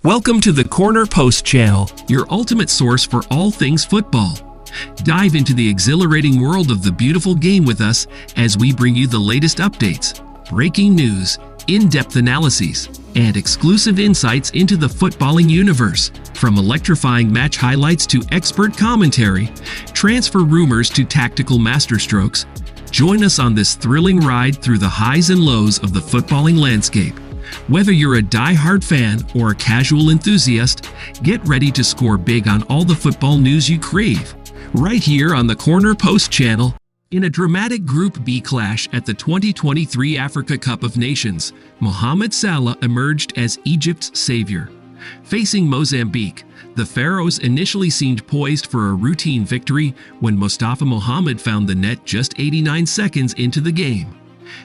Welcome to the Corner Post channel, your ultimate source for all things football. Dive into the exhilarating world of the beautiful game with us as we bring you the latest updates, breaking news, in-depth analyses, and exclusive insights into the footballing universe. From electrifying match highlights to expert commentary, transfer rumors to tactical masterstrokes, join us on this thrilling ride through the highs and lows of the footballing landscape. Whether you're a die-hard fan or a casual enthusiast, get ready to score big on all the football news you crave, right here on the Corner Post channel. In a dramatic Group B clash at the 2023 Africa Cup of Nations, Mohamed Salah emerged as Egypt's savior. Facing Mozambique, the Pharaohs initially seemed poised for a routine victory when Mustafa Mohamed found the net just 89 seconds into the game.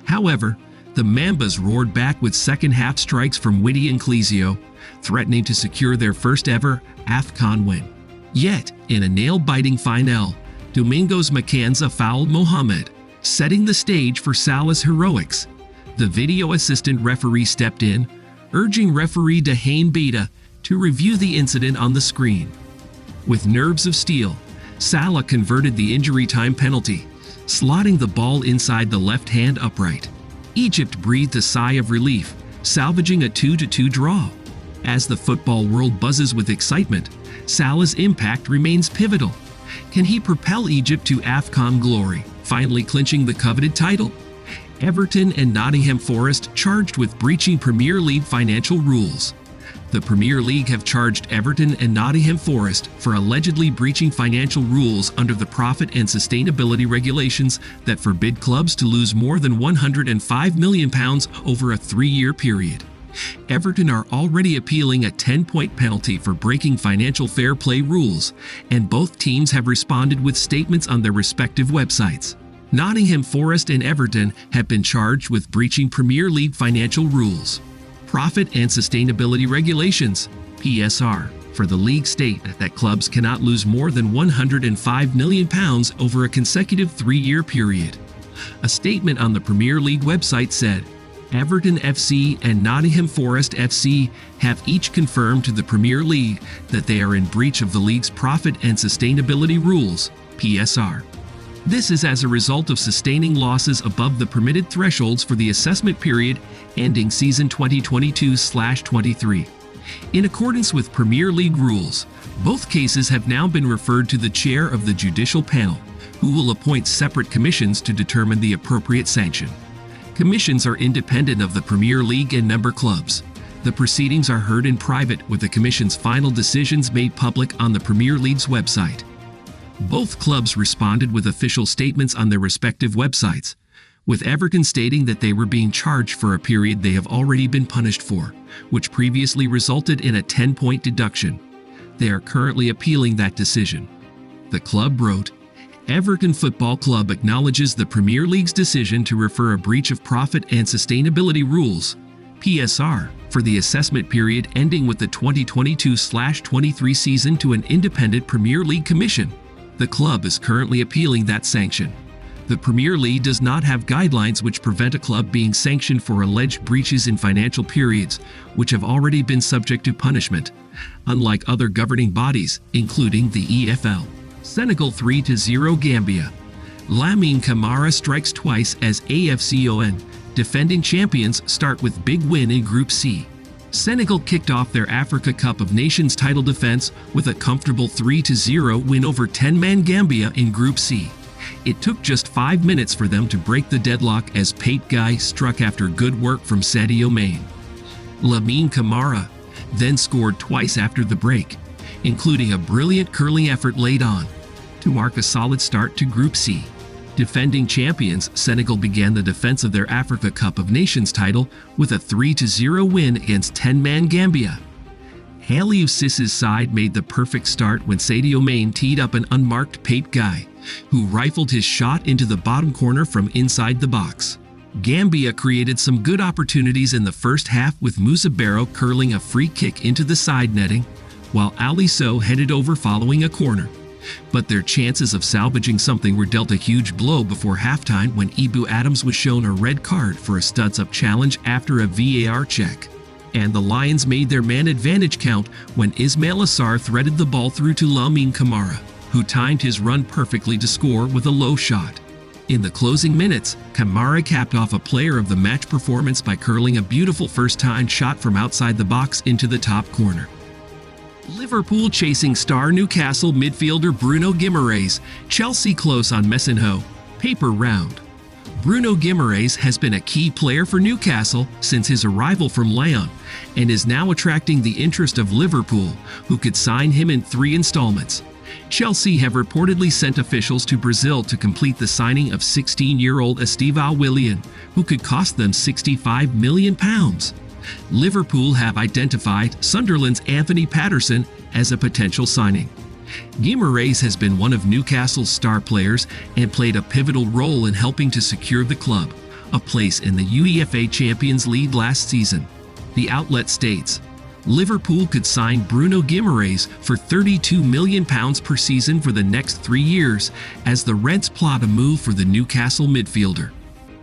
However, the Mambas roared back with second-half strikes from Witty and Clezio, threatening to secure their first-ever AFCON win. Yet, in a nail-biting final, Domingos Macanza fouled Mohamed, setting the stage for Salah's heroics. The video assistant referee stepped in, urging referee Dahane Beta to review the incident on the screen. With nerves of steel, Salah converted the injury time penalty, slotting the ball inside the left-hand upright. Egypt breathed a sigh of relief, salvaging a 2-2 draw. As the football world buzzes with excitement, Salah's impact remains pivotal. Can he propel Egypt to AFCON glory, finally clinching the coveted title? Everton and Nottingham Forest charged with breaching Premier League financial rules. The Premier League have charged Everton and Nottingham Forest for allegedly breaching financial rules under the profit and sustainability regulations that forbid clubs to lose more than £105 million over a 3-year period. Everton are already appealing a 10-point penalty for breaking financial fair play rules, and both teams have responded with statements on their respective websites. Nottingham Forest and Everton have been charged with breaching Premier League financial rules. Profit and Sustainability Regulations, PSR, for the league state that clubs cannot lose more than £105 million over a consecutive 3-year period. A statement on the Premier League website said, Everton FC and Nottingham Forest FC have each confirmed to the Premier League that they are in breach of the league's Profit and Sustainability Rules, PSR. This is as a result of sustaining losses above the permitted thresholds for the assessment period ending season 2022/23. In accordance with Premier League rules, both cases have now been referred to the chair of the judicial panel, who will appoint separate commissions to determine the appropriate sanction. Commissions are independent of the Premier League and member clubs. The proceedings are heard in private, with the commission's final decisions made public on the Premier League's website. Both clubs responded with official statements on their respective websites, with Everton stating that they were being charged for a period they have already been punished for, which previously resulted in a 10-point deduction. They are currently appealing that decision. The club wrote, Everton Football Club acknowledges the Premier League's decision to refer a breach of Profit and Sustainability Rules, PSR, for the assessment period ending with the 2022/23 season to an independent Premier League commission. The club is currently appealing that sanction. The Premier League does not have guidelines which prevent a club being sanctioned for alleged breaches in financial periods, which have already been subject to punishment, unlike other governing bodies, including the EFL. Senegal 3-0 Gambia. Lamine Camara strikes twice as AFCON defending champions start with big win in Group C. Senegal kicked off their Africa Cup of Nations title defense with a comfortable 3-0 win over 10-man Gambia in Group C. It took just 5 minutes for them to break the deadlock as Pate Guy struck after good work from Sadio Mane. Lamine Camara then scored twice after the break, including a brilliant curling effort late on, to mark a solid start to Group C. Defending champions, Senegal began the defense of their Africa Cup of Nations title with a 3-0 win against 10-man Gambia. Aliou Ciss's side made the perfect start when Sadio Mane teed up an unmarked Pate Guy, who rifled his shot into the bottom corner from inside the box. Gambia created some good opportunities in the first half, with Moussa Barrow curling a free kick into the side netting, while Ali Sow headed over following a corner. But their chances of salvaging something were dealt a huge blow before halftime when Ibu Adams was shown a red card for a studs-up challenge after a VAR check. and the Lions made their man advantage count when Ismail Assar threaded the ball through to Lamine Camara, who timed his run perfectly to score with a low shot. In the closing minutes, Camara capped off a player of the match performance by curling a beautiful first-time shot from outside the box into the top corner. Liverpool chasing star Newcastle midfielder Bruno Guimaraes, Chelsea close on Messinho, paper round. Bruno Guimaraes has been a key player for Newcastle since his arrival from Lyon and is now attracting the interest of Liverpool, who could sign him in 3 installments. Chelsea have reportedly sent officials to Brazil to complete the signing of 16-year-old Estevão Willian, who could cost them £65 million. Liverpool have identified Sunderland's Anthony Patterson as a potential signing. Guimaraes has been one of Newcastle's star players and played a pivotal role in helping to secure the club a place in the UEFA Champions League last season. The outlet states, Liverpool could sign Bruno Guimaraes for £32 million per season for the next 3 years as the Reds plot a move for the Newcastle midfielder.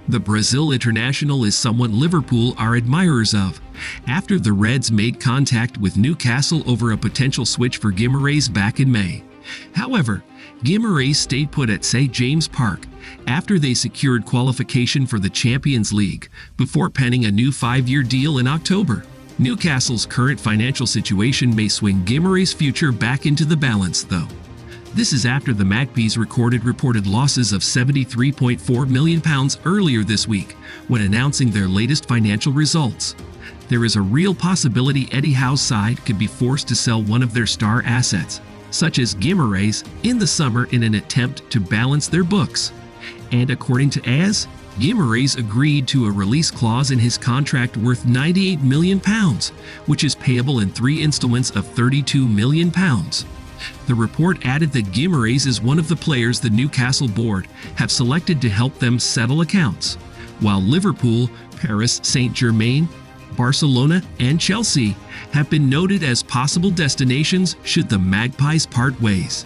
The Brazil international is someone Liverpool are admirers of, after the Reds made contact with Newcastle over a potential switch for Guimaraes back in May. However, Guimaraes stayed put at St. James Park after they secured qualification for the Champions League before penning a new 5-year deal in October. Newcastle's current financial situation may swing Guimaraes' future back into the balance, though. This is after the Magpies recorded reported losses of £73.4 million earlier this week when announcing their latest financial results. There is a real possibility Eddie Howe's side could be forced to sell one of their star assets, such as Guimaraes, in the summer in an attempt to balance their books. And according to AS, Guimaraes agreed to a release clause in his contract worth £98 million, which is payable in 3 installments of £32 million. The report added that Guimaraes is one of the players the Newcastle board have selected to help them settle accounts, while Liverpool, Paris Saint-Germain, Barcelona, and Chelsea have been noted as possible destinations should the Magpies part ways.